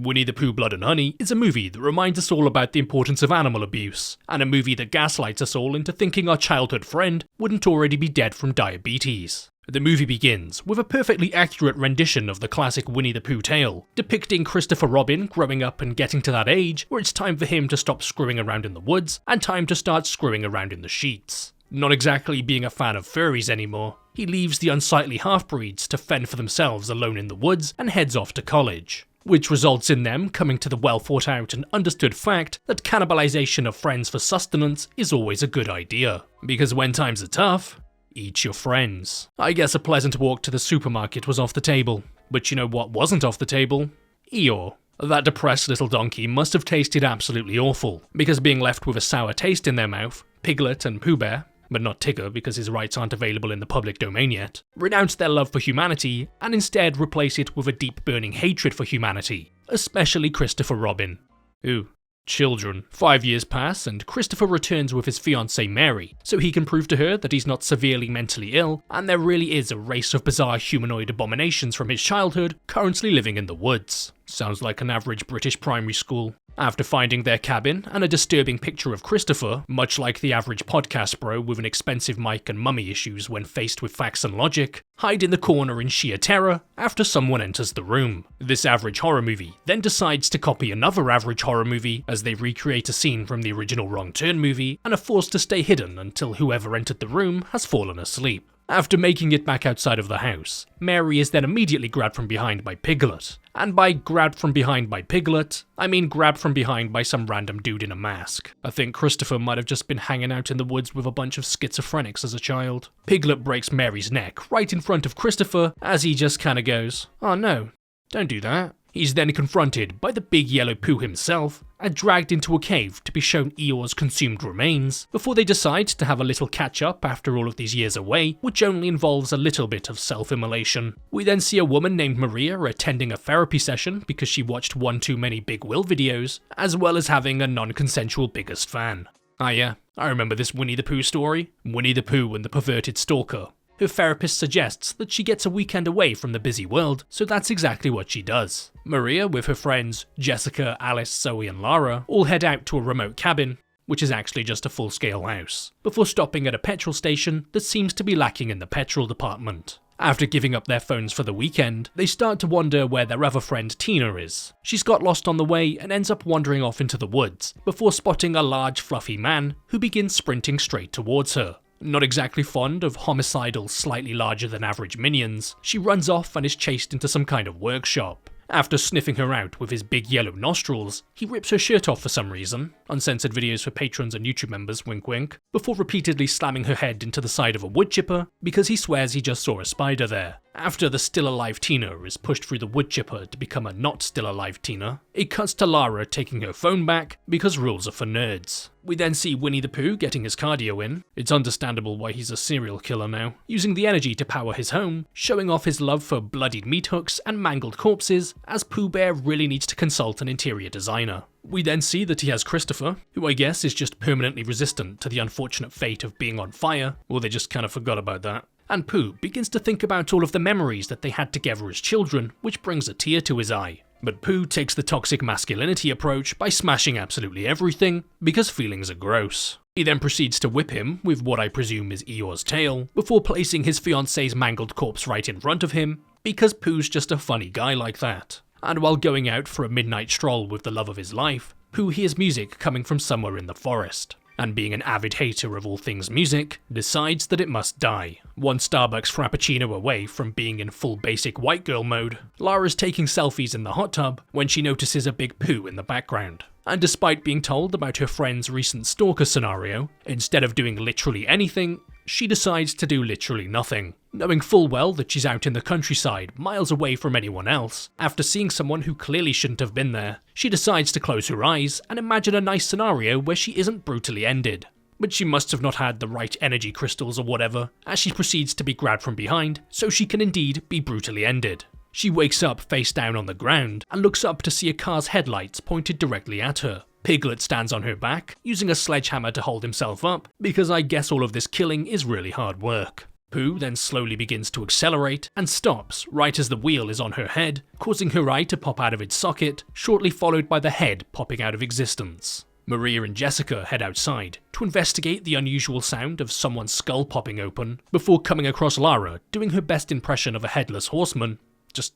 Winnie the Pooh Blood and Honey is a movie that reminds us all about the importance of animal abuse, and a movie that gaslights us all into thinking our childhood friend wouldn't already be dead from diabetes. The movie begins with a perfectly accurate rendition of the classic Winnie the Pooh tale, depicting Christopher Robin growing up and getting to that age where it's time for him to stop screwing around in the woods and time to start screwing around in the sheets. Not exactly being a fan of furries anymore, he leaves the unsightly half-breeds to fend for themselves alone in the woods and heads off to college, which results in them coming to the well thought out and understood fact that cannibalization of friends for sustenance is always a good idea. Because when times are tough, eat your friends. I guess a pleasant walk to the supermarket was off the table, but you know what wasn't off the table? Eeyore. That depressed little donkey must have tasted absolutely awful, because being left with a sour taste in their mouth, Piglet and Pooh Bear, but not Tigger because his rights aren't available in the public domain yet, renounce their love for humanity and instead replace it with a deep burning hatred for humanity, especially Christopher Robin. Ooh, children. 5 years pass and Christopher returns with his fiancée Mary, so he can prove to her that he's not severely mentally ill and there really is a race of bizarre humanoid abominations from his childhood currently living in the woods. Sounds like an average British primary school. After finding their cabin and a disturbing picture of Christopher, much like the average podcast bro with an expensive mic and mummy issues when faced with facts and logic, hide in the corner in sheer terror after someone enters the room. This average horror movie then decides to copy another average horror movie as they recreate a scene from the original Wrong Turn movie and are forced to stay hidden until whoever entered the room has fallen asleep. After making it back outside of the house, Mary is then immediately grabbed from behind by Piglet. And by grabbed from behind by Piglet, I mean grabbed from behind by some random dude in a mask. I think Christopher might have just been hanging out in the woods with a bunch of schizophrenics as a child. Piglet breaks Mary's neck right in front of Christopher as he just kinda goes, "Oh no, don't do that." He's then confronted by the big yellow Pooh himself and dragged into a cave to be shown Eeyore's consumed remains, before they decide to have a little catch-up after all of these years away, which only involves a little bit of self-immolation. We then see a woman named Maria attending a therapy session because she watched one too many Big Will videos, as well as having a non-consensual biggest fan. Ah yeah, I remember this Winnie the Pooh story. Winnie the Pooh and the perverted stalker. Her therapist suggests that she gets a weekend away from the busy world, so that's exactly what she does. Maria, with her friends Jessica, Alice, Zoe and Lara, all head out to a remote cabin, which is actually just a full-scale house, before stopping at a petrol station that seems to be lacking in the petrol department. After giving up their phones for the weekend, they start to wonder where their other friend Tina is. She's got lost on the way and ends up wandering off into the woods, before spotting a large fluffy man who begins sprinting straight towards her. Not exactly fond of homicidal, slightly larger than average minions, she runs off and is chased into some kind of workshop. After sniffing her out with his big yellow nostrils, he rips her shirt off for some reason, uncensored videos for patrons and YouTube members, wink wink, before repeatedly slamming her head into the side of a wood chipper because he swears he just saw a spider there. After the still-alive Tina is pushed through the wood chipper to become a not-still-alive Tina, it cuts to Lara taking her phone back because rules are for nerds. We then see Winnie the Pooh getting his cardio in. It's understandable why he's a serial killer now, using the energy to power his home, showing off his love for bloodied meat hooks and mangled corpses, as Pooh Bear really needs to consult an interior designer. We then see that he has Christopher, who I guess is just permanently resistant to the unfortunate fate of being on fire, or they just kind of forgot about that. And Pooh begins to think about all of the memories that they had together as children, which brings a tear to his eye. But Pooh takes the toxic masculinity approach by smashing absolutely everything, because feelings are gross. He then proceeds to whip him with what I presume is Eeyore's tail, before placing his fiancée's mangled corpse right in front of him, because Pooh's just a funny guy like that. And while going out for a midnight stroll with the love of his life, Pooh hears music coming from somewhere in the forest, and being an avid hater of all things music, decides that it must die. One Starbucks Frappuccino away from being in full basic white girl mode, Lara's taking selfies in the hot tub when she notices a big Pooh in the background. And despite being told about her friend's recent stalker scenario, instead of doing literally anything, she decides to do literally nothing. Knowing full well that she's out in the countryside, miles away from anyone else, after seeing someone who clearly shouldn't have been there, she decides to close her eyes and imagine a nice scenario where she isn't brutally ended. But she must have not had the right energy crystals or whatever, as she proceeds to be grabbed from behind, so she can indeed be brutally ended. She wakes up face down on the ground and looks up to see a car's headlights pointed directly at her. Piglet stands on her back, using a sledgehammer to hold himself up, because I guess all of this killing is really hard work. Pooh then slowly begins to accelerate and stops right as the wheel is on her head, causing her eye to pop out of its socket, shortly followed by the head popping out of existence. Maria and Jessica head outside to investigate the unusual sound of someone's skull popping open before coming across Lara doing her best impression of a headless horseman, just,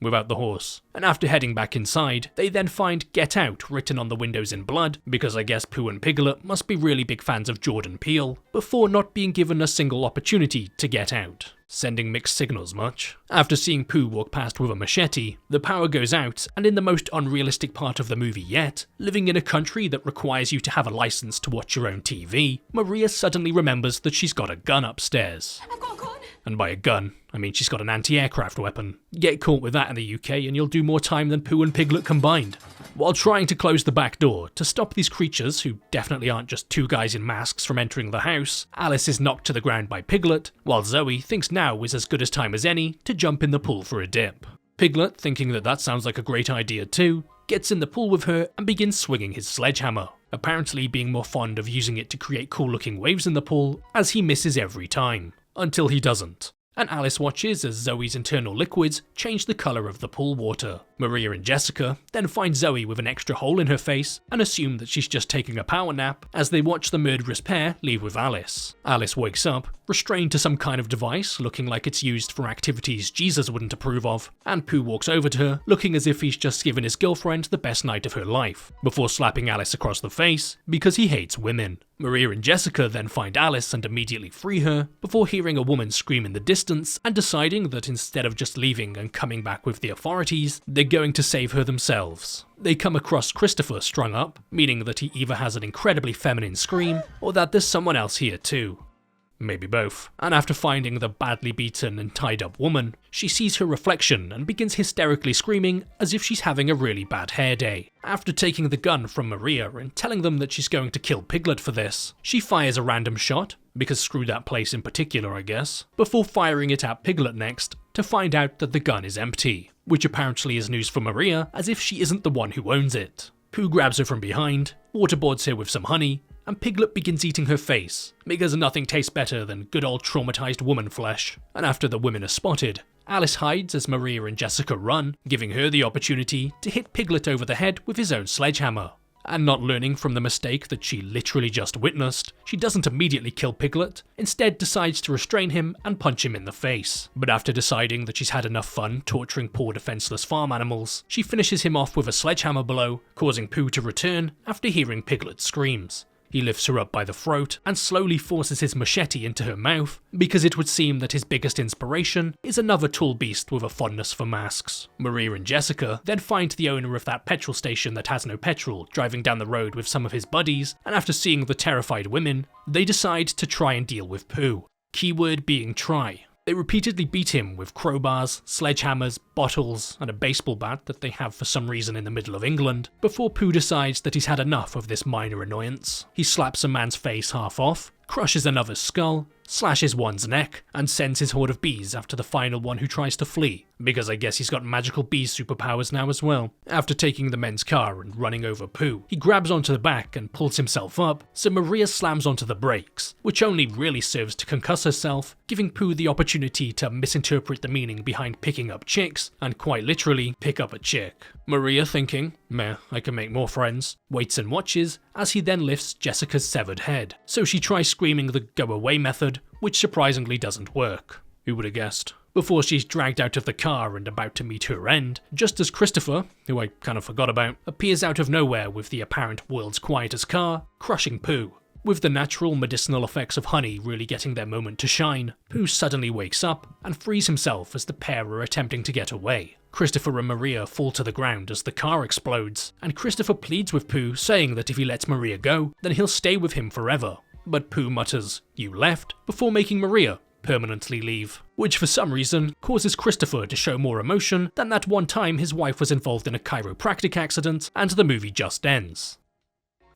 without the horse. And after heading back inside, they then find "Get Out" written on the windows in blood, because I guess Pooh and Piglet must be really big fans of Jordan Peele, before not being given a single opportunity to get out. Sending mixed signals much? After seeing Pooh walk past with a machete, the power goes out, and in the most unrealistic part of the movie yet, living in a country that requires you to have a license to watch your own TV, Maria suddenly remembers that she's got a gun upstairs. I've got a gun. And by a gun, I mean she's got an anti-aircraft weapon. Get caught with that in the UK and you'll do more time than Pooh and Piglet combined. While trying to close the back door to stop these creatures, who definitely aren't just two guys in masks, from entering the house, Alice is knocked to the ground by Piglet, while Zoe thinks now is as good a time as any to jump in the pool for a dip. Piglet, thinking that sounds like a great idea too, gets in the pool with her and begins swinging his sledgehammer, apparently being more fond of using it to create cool looking waves in the pool, as he misses every time. Until he doesn't. And Alice watches as Zoe's internal liquids change the colour of the pool water. Maria and Jessica then find Zoe with an extra hole in her face and assume that she's just taking a power nap as they watch the murderous pair leave with Alice. Alice wakes up, restrained to some kind of device looking like it's used for activities Jesus wouldn't approve of, and Pooh walks over to her looking as if he's just given his girlfriend the best night of her life, before slapping Alice across the face because he hates women. Maria and Jessica then find Alice and immediately free her, before hearing a woman scream in the distance and deciding that instead of just leaving and coming back with the authorities, they're going to save her themselves. They come across Christopher strung up, meaning that he either has an incredibly feminine scream, or that there's someone else here too. Maybe both. And after finding the badly beaten and tied up woman, she sees her reflection and begins hysterically screaming as if she's having a really bad hair day. After taking the gun from Maria and telling them that she's going to kill Piglet for this, she fires a random shot, because screw that place in particular I guess, before firing it at Piglet next to find out that the gun is empty, which apparently is news for Maria as if she isn't the one who owns it. Pooh grabs her from behind, waterboards her with some honey, and Piglet begins eating her face, because nothing tastes better than good old traumatized woman flesh. And after the women are spotted, Alice hides as Maria and Jessica run, giving her the opportunity to hit Piglet over the head with his own sledgehammer. And not learning from the mistake that she literally just witnessed, she doesn't immediately kill Piglet, instead decides to restrain him and punch him in the face. But after deciding that she's had enough fun torturing poor defenseless farm animals, she finishes him off with a sledgehammer blow, causing Pooh to return after hearing Piglet's screams. He lifts her up by the throat and slowly forces his machete into her mouth, because it would seem that his biggest inspiration is another tall beast with a fondness for masks. Maria and Jessica then find the owner of that petrol station that has no petrol driving down the road with some of his buddies, and after seeing the terrified women, they decide to try and deal with Pooh. Keyword being try. They repeatedly beat him with crowbars, sledgehammers, bottles, and a baseball bat that they have for some reason in the middle of England, before Pooh decides that he's had enough of this minor annoyance. He slaps a man's face half off, crushes another's skull, slashes one's neck, and sends his horde of bees after the final one who tries to flee, because I guess he's got magical bee superpowers now as well. After taking the men's car and running over Pooh, he grabs onto the back and pulls himself up, so Maria slams onto the brakes, which only really serves to concuss herself, giving Pooh the opportunity to misinterpret the meaning behind picking up chicks, and quite literally pick up a chick. Maria, thinking, meh, I can make more friends, waits and watches as he then lifts Jessica's severed head, so she tries screaming the go away method, which surprisingly doesn't work. Who would have guessed? Before she's dragged out of the car and about to meet her end, just as Christopher, who I kind of forgot about, appears out of nowhere with the apparent world's quietest car, crushing Pooh. With the natural medicinal effects of honey really getting their moment to shine, Pooh suddenly wakes up and frees himself as the pair are attempting to get away. Christopher and Maria fall to the ground as the car explodes, and Christopher pleads with Pooh, saying that if he lets Maria go, then he'll stay with him forever. But Pooh mutters, "You left," before making Maria permanently leave, which for some reason causes Christopher to show more emotion than that one time his wife was involved in a chiropractic accident and the movie just ends.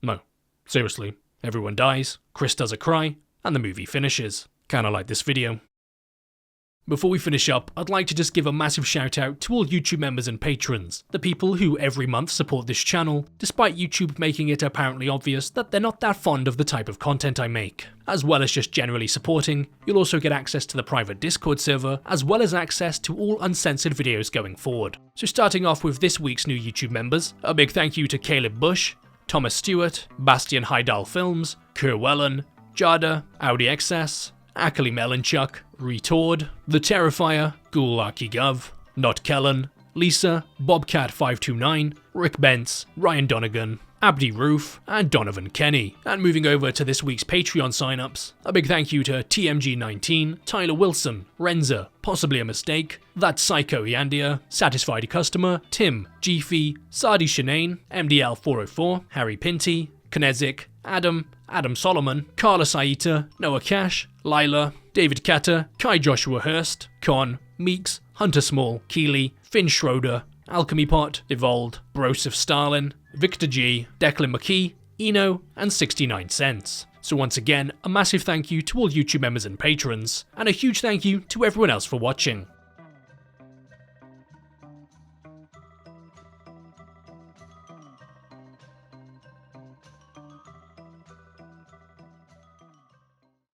No, seriously, everyone dies, Chris does a cry, and the movie finishes. Kinda like this video. Before we finish up, I'd like to just give a massive shout out to all YouTube members and patrons, the people who every month support this channel, despite YouTube making it apparently obvious that they're not that fond of the type of content I make. As well as just generally supporting, you'll also get access to the private Discord server, as well as access to all uncensored videos going forward. So starting off with this week's new YouTube members, a big thank you to Caleb Bush, Thomas Stewart, Bastian Heidal Films, Kerr Wellen, Jada, Audi XS, Ackley Melanchuk, Retord, The Terrifier, Ghoul Gov, Not Kellen, Lisa, Bobcat529, Rick Bentz, Ryan Donegan, Abdi Roof, and Donovan Kenny. And moving over to this week's Patreon signups, a big thank you to TMG19, Tyler Wilson, Renza, Possibly a Mistake, That Psycho Yandia, Satisfied Customer, Tim, Gfee, Sadi Shanane, MDL404, Harry Pinty, Kinezic, Adam Solomon, Carla Saita, Noah Cash, Lila, David Katter, Kai Joshua Hurst, Con, Meeks, Hunter Small, Keeley, Finn Schroeder, Alchemy Pot, Evolved, Broseph Stalin, Victor G, Declan McKee, Eno, and 69 cents. So once again, a massive thank you to all YouTube members and patrons, and a huge thank you to everyone else for watching.